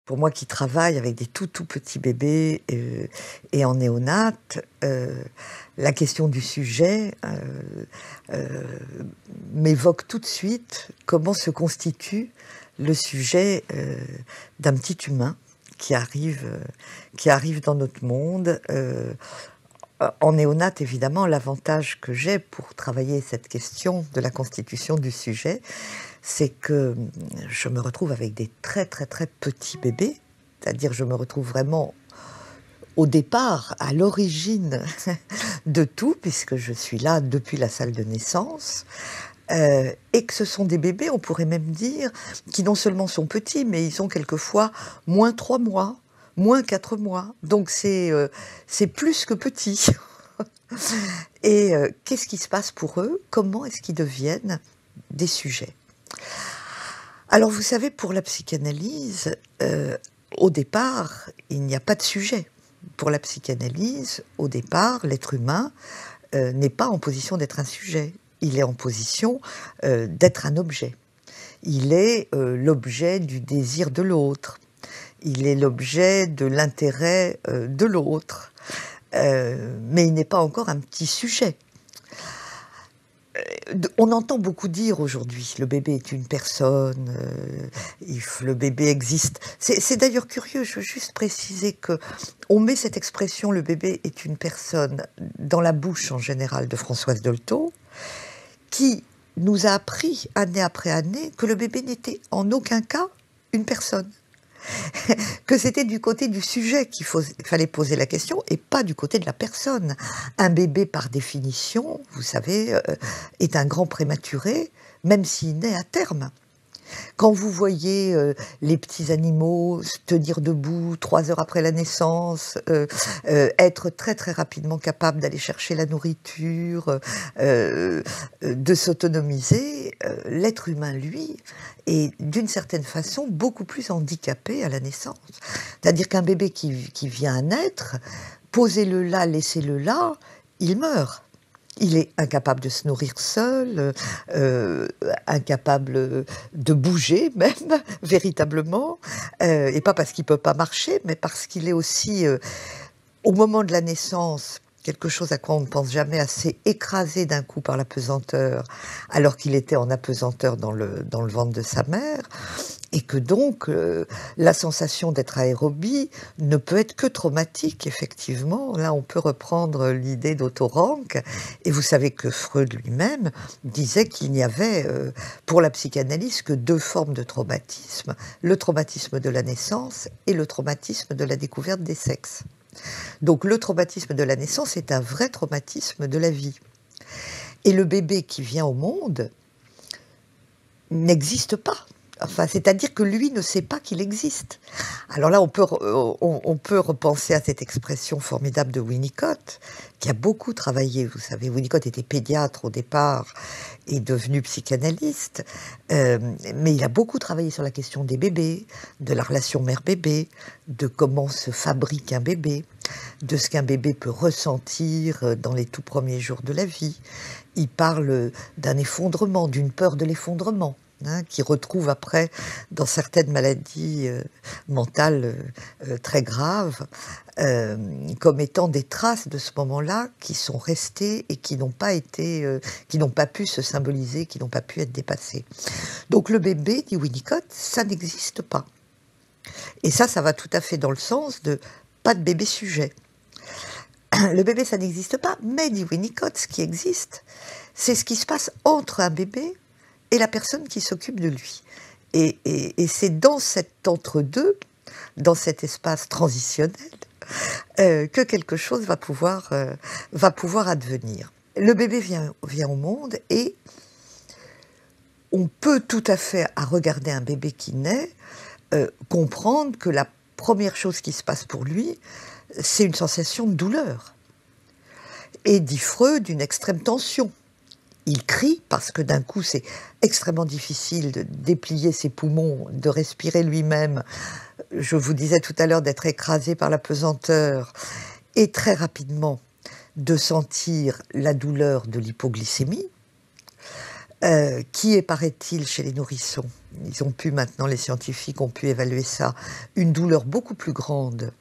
Pour moi qui travaille avec des tout petits bébés, et en néonate, la question du sujet, heu, m'évoque tout de suite comment se constitue le sujet, d'un petit humain qui arrive dans notre monde. En néonate, évidemment, l'avantage que j'ai pour travailler cette question de la constitution du sujet, c'est que, je me retrouve avec des très petits bébés. C'est-à-dire, je me retrouve vraiment au départ, à l'origine de tout, puisque je suis là depuis la salle de naissance, et que ce sont des bébés, on pourrait même dire, qui non seulement sont petits, mais ils ont quelquefois moins 3 mois, moins 4 mois. Donc c'est plus que petit. Et qu'est-ce qui se passe pour eux? Comment est-ce qu'ils deviennent des sujets? Alors vous savez, pour la psychanalyse, au départ, il n'y a pas de sujet. Pour la psychanalyse, au départ, l'être humain, n'est pas en position d'être un sujet. Il est en position, d'être un objet. Il est, l'objet du désir de l'autre. Il est l'objet de l'intérêt, de l'autre. Mais il n'est pas encore un petit sujet. On entend beaucoup dire aujourd'hui: «Le bébé est une personne, le bébé existe». C'est d'ailleurs curieux, je veux juste préciser qu'on met cette expression «le bébé est une personne» dans la bouche en général de Françoise Dolto, qui nous a appris année après année que le bébé n'était en aucun cas une personne. Que c'était du côté du sujet fallait poser la question et pas du côté de la personne. Un bébé, par définition, vous savez, est un grand prématuré, même s'il naît à terme. Quand vous voyez les petits animaux se tenir debout 3 heures après la naissance, être très rapidement capable d'aller chercher la nourriture, de s'autonomiser, l'être humain, lui, est d'une certaine façon beaucoup plus handicapé à la naissance. C'est-à-dire qu'un bébé qui vient à naître, posez-le là, laissez-le là, il meurt. Il est incapable de se nourrir seul, incapable de bouger même, véritablement, et pas parce qu'il peut pas marcher, mais parce qu'il est aussi, au moment de la naissance, quelque chose à quoi on ne pense jamais assez, écrasé d'un coup par la pesanteur, alors qu'il était en apesanteur dans le ventre de sa mère, et que donc la sensation d'être aérobie ne peut être que traumatique, effectivement. Là, on peut reprendre l'idée d'Otto Rank, et vous savez que Freud lui-même disait qu'il n'y avait, pour la psychanalyse, que 2 formes de traumatisme: le traumatisme de la naissance et le traumatisme de la découverte des sexes. Donc le traumatisme de la naissance est un vrai traumatisme de la vie. Et le bébé qui vient au monde n'existe pas. Enfin, c'est-à-dire que lui ne sait pas qu'il existe. Alors là, on peut repenser à cette expression formidable de Winnicott, qui a beaucoup travaillé, vous savez. Winnicott était pédiatre au départ et devenu psychanalyste, mais il a beaucoup travaillé sur la question des bébés, de la relation mère-bébé, de comment se fabrique un bébé, de ce qu'un bébé peut ressentir dans les tout premiers jours de la vie. Il parle d'un effondrement, d'une peur de l'effondrement, qui retrouve après dans certaines maladies mentales très graves, comme étant des traces de ce moment-là qui sont restées et qui n'ont pas été, qui n'ont pas pu se symboliser, qui n'ont pas pu être dépassées. Donc le bébé, dit Winnicott, ça n'existe pas. Et ça va tout à fait dans le sens de pas de bébé sujet. Le bébé, ça n'existe pas, mais, dit Winnicott, ce qui existe, c'est ce qui se passe entre un bébé et la personne qui s'occupe de lui. Et c'est dans cet entre-deux, dans cet espace transitionnel, que quelque chose va pouvoir advenir. Le bébé vient au monde et on peut tout à fait, à regarder un bébé qui naît, comprendre que la première chose qui se passe pour lui, c'est une sensation de douleur. Et dit Freud, une extrême tension. Il crie parce que d'un coup c'est extrêmement difficile de déplier ses poumons, de respirer lui-même. Je vous disais tout à l'heure d'être écrasé par la pesanteur et très rapidement de sentir la douleur de l'hypoglycémie. qui est, paraît-il, chez les nourrissons, ils ont pu maintenant, les scientifiques ont pu évaluer ça, une douleur beaucoup plus grande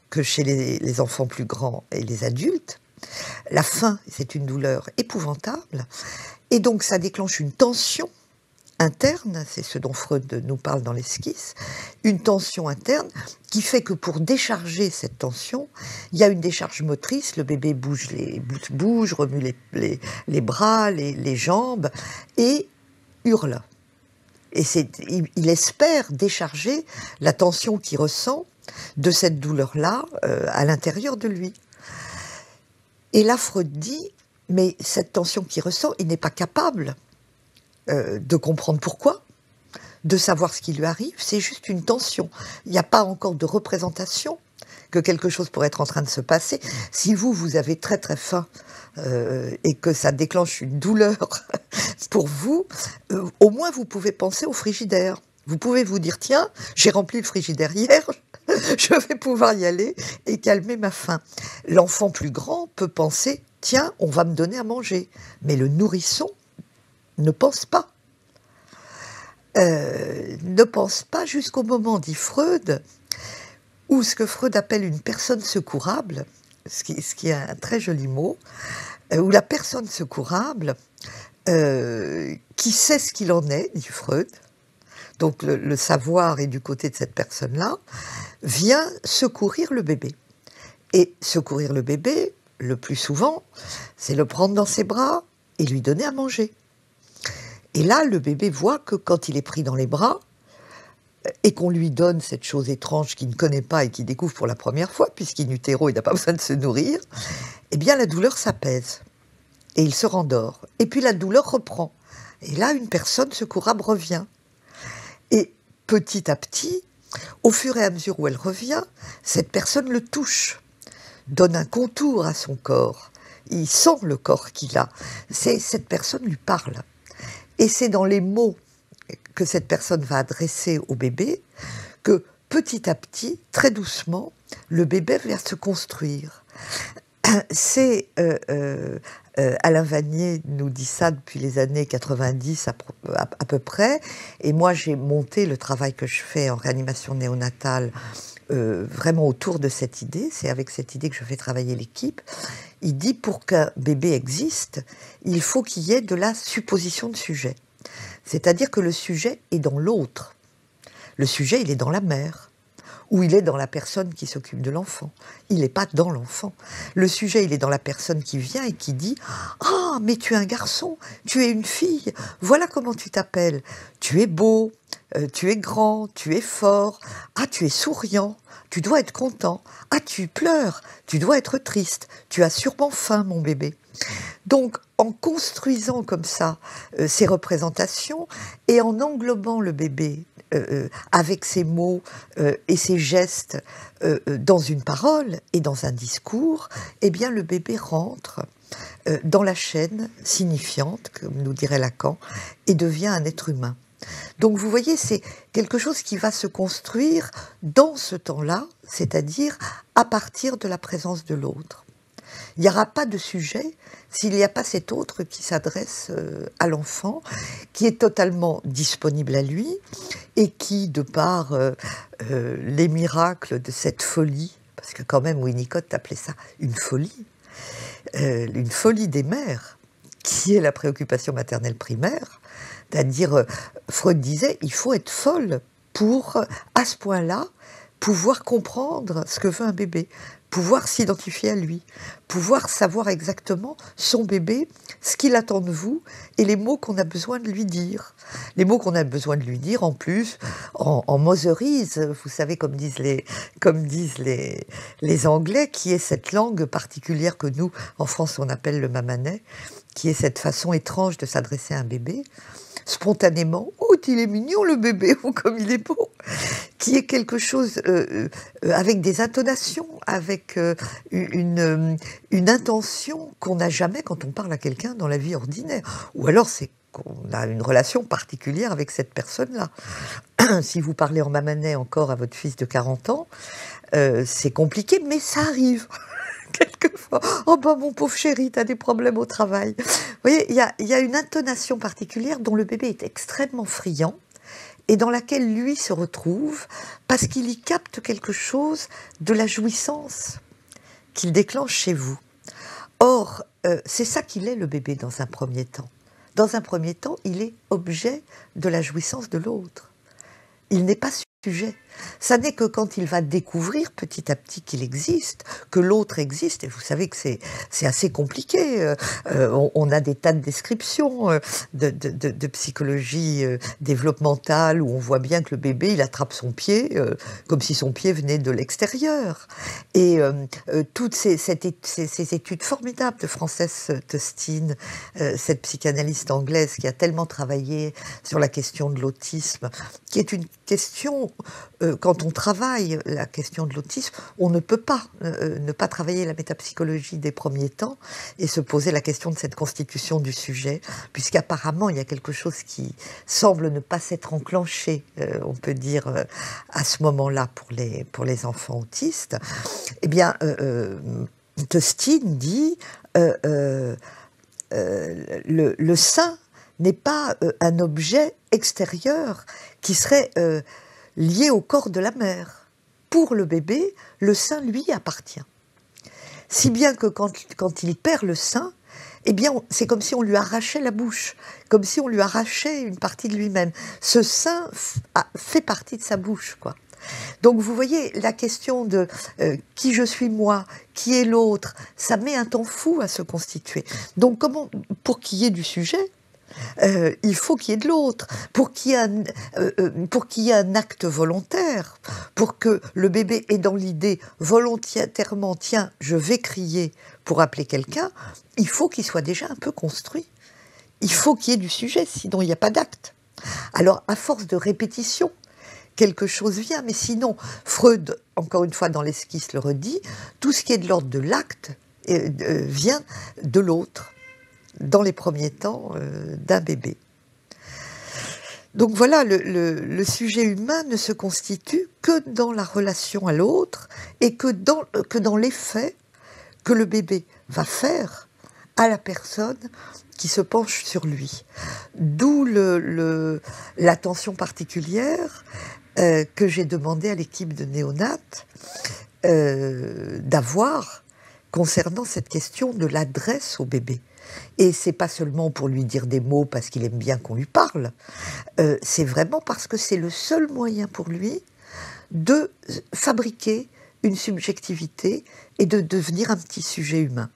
que chez les enfants plus grands et les adultes. La faim, c'est une douleur épouvantable, et donc ça déclenche une tension interne, c'est ce dont Freud nous parle dans l'esquisse, une tension interne qui fait que pour décharger cette tension, il y a une décharge motrice, le bébé bouge, remue les bras, les jambes, et hurle. Et il espère décharger la tension qu'il ressent de cette douleur-là à l'intérieur de lui. Et là, Freud dit, mais cette tension qu'il ressent, il n'est pas capable de comprendre pourquoi, de savoir ce qui lui arrive, c'est juste une tension. Il n'y a pas encore de représentation que quelque chose pourrait être en train de se passer. Si vous avez très très faim et que ça déclenche une douleur pour vous, au moins vous pouvez penser au frigidaire. Vous pouvez vous dire, tiens, j'ai rempli le frigidaire hier, je vais pouvoir y aller et calmer ma faim. L'enfant plus grand peut penser, tiens, on va me donner à manger. Mais le nourrisson ne pense pas. Ne pense pas jusqu'au moment, dit Freud, où ce que Freud appelle une personne secourable, ce qui est un très joli mot, où la personne secourable, qui sait ce qu'il en est, dit Freud, donc le savoir est du côté de cette personne-là, vient secourir le bébé. Et secourir le bébé, le plus souvent, c'est le prendre dans ses bras et lui donner à manger. Et là, le bébé voit que quand il est pris dans les bras, et qu'on lui donne cette chose étrange qu'il ne connaît pas et qu'il découvre pour la première fois, puisqu'in utero, il n'a pas besoin de se nourrir, eh bien la douleur s'apaise. Et il se rendort. Et puis la douleur reprend. Et là, une personne secourable revient. Et petit à petit, au fur et à mesure où elle revient, cette personne le touche, donne un contour à son corps. Il sent le corps qu'il a. Cette personne lui parle. Et c'est dans les mots que cette personne va adresser au bébé que petit à petit, très doucement, le bébé va se construire. C'est Alain Vanier nous dit ça depuis les années 90 à peu près, et moi j'ai monté le travail que je fais en réanimation néonatale vraiment autour de cette idée, c'est avec cette idée que je fais travailler l'équipe. Il dit pour qu'un bébé existe, il faut qu'il y ait de la supposition de sujet. C'est-à-dire que le sujet est dans l'autre. Le sujet, il est dans la mère, ou il est dans la personne qui s'occupe de l'enfant. Il n'est pas dans l'enfant. Le sujet, il est dans la personne qui vient et qui dit « Ah, mais tu es un garçon, tu es une fille, voilà comment tu t'appelles. Tu es beau, tu es grand, tu es fort, ah, tu es souriant, tu dois être content, ah, tu pleures, tu dois être triste, tu as sûrement faim, mon bébé. » Donc, en construisant comme ça ces représentations et en englobant le bébé avec ses mots et ses gestes dans une parole et dans un discours, eh bien le bébé rentre dans la chaîne signifiante, comme nous dirait Lacan, et devient un être humain. Donc vous voyez, c'est quelque chose qui va se construire dans ce temps-là, c'est-à-dire à partir de la présence de l'autre. Il n'y aura pas de sujet s'il n'y a pas cet autre qui s'adresse à l'enfant, qui est totalement disponible à lui et qui, de par les miracles de cette folie, parce que quand même Winnicott appelait ça une folie des mères, qui est la préoccupation maternelle primaire, c'est-à-dire, Freud disait, il faut être folle pour, à ce point-là, pouvoir comprendre ce que veut un bébé, pouvoir s'identifier à lui, pouvoir savoir exactement son bébé, ce qu'il attend de vous et les mots qu'on a besoin de lui dire. Les mots qu'on a besoin de lui dire, en plus, en motherise, vous savez, comme disent les Anglais, qui est cette langue particulière que nous, en France, on appelle le mamanais, qui est cette façon étrange de s'adresser à un bébé, spontanément, « Oh, il est mignon le bébé, ou comme il est beau !» qui est quelque chose avec des intonations, avec une intention qu'on n'a jamais quand on parle à quelqu'un dans la vie ordinaire. Ou alors c'est qu'on a une relation particulière avec cette personne-là. Si vous parlez en mamanais encore à votre fils de 40 ans, c'est compliqué, mais ça arrive. quelquefois: «Oh bah, mon pauvre chéri, tu as des problèmes au travail». Vous voyez, il y a une intonation particulière dont le bébé est extrêmement friand et dans laquelle lui se retrouve parce qu'il y capte quelque chose de la jouissance qu'il déclenche chez vous. Or, c'est ça qu'il est le bébé dans un premier temps. Dans un premier temps, il est objet de la jouissance de l'autre. Il n'est pas sujet. Ça n'est que quand il va découvrir petit à petit qu'il existe, que l'autre existe, et vous savez que c'est assez compliqué. On a des tas de descriptions de psychologie développementale où on voit bien que le bébé, il attrape son pied comme si son pied venait de l'extérieur. Et toutes ces études formidables de Frances Tostin, cette psychanalyste anglaise qui a tellement travaillé sur la question de l'autisme, qui est une question, quand on travaille la question de l'autisme, on ne peut pas ne pas travailler la métapsychologie des premiers temps et se poser la question de cette constitution du sujet, puisqu'apparemment il y a quelque chose qui semble ne pas s'être enclenché, on peut dire, à ce moment-là pour les enfants autistes. Eh bien, Tostin dit le sein n'est pas un objet extérieur qui serait lié au corps de la mère. Pour le bébé, le sein lui appartient. Si bien que quand il perd le sein, eh bien, c'est comme si on lui arrachait la bouche, comme si on lui arrachait une partie de lui-même. Ce sein fait partie de sa bouche, quoi. Donc vous voyez, la question de qui je suis moi, qui est l'autre, ça met un temps fou à se constituer. Donc pour qu'il y ait du sujet, il faut qu'il y ait de l'autre, pour qu'il y ait un acte volontaire, pour que le bébé ait dans l'idée volontairement, tiens, je vais crier pour appeler quelqu'un, il faut qu'il soit déjà un peu construit. Il faut qu'il y ait du sujet, sinon il n'y a pas d'acte. Alors, à force de répétition, quelque chose vient, mais sinon, Freud, encore une fois dans l'esquisse, le redit, tout ce qui est de l'ordre de l'acte vient de l'autre, dans les premiers temps d'un bébé. Donc voilà, le sujet humain ne se constitue que dans la relation à l'autre et que dans l'effet que le bébé va faire à la personne qui se penche sur lui. D'où l'attention particulière que j'ai demandé à l'équipe de néonates d'avoir concernant cette question de l'adresse au bébé. Et c'est pas seulement pour lui dire des mots parce qu'il aime bien qu'on lui parle, c'est vraiment parce que c'est le seul moyen pour lui de fabriquer une subjectivité et de devenir un petit sujet humain.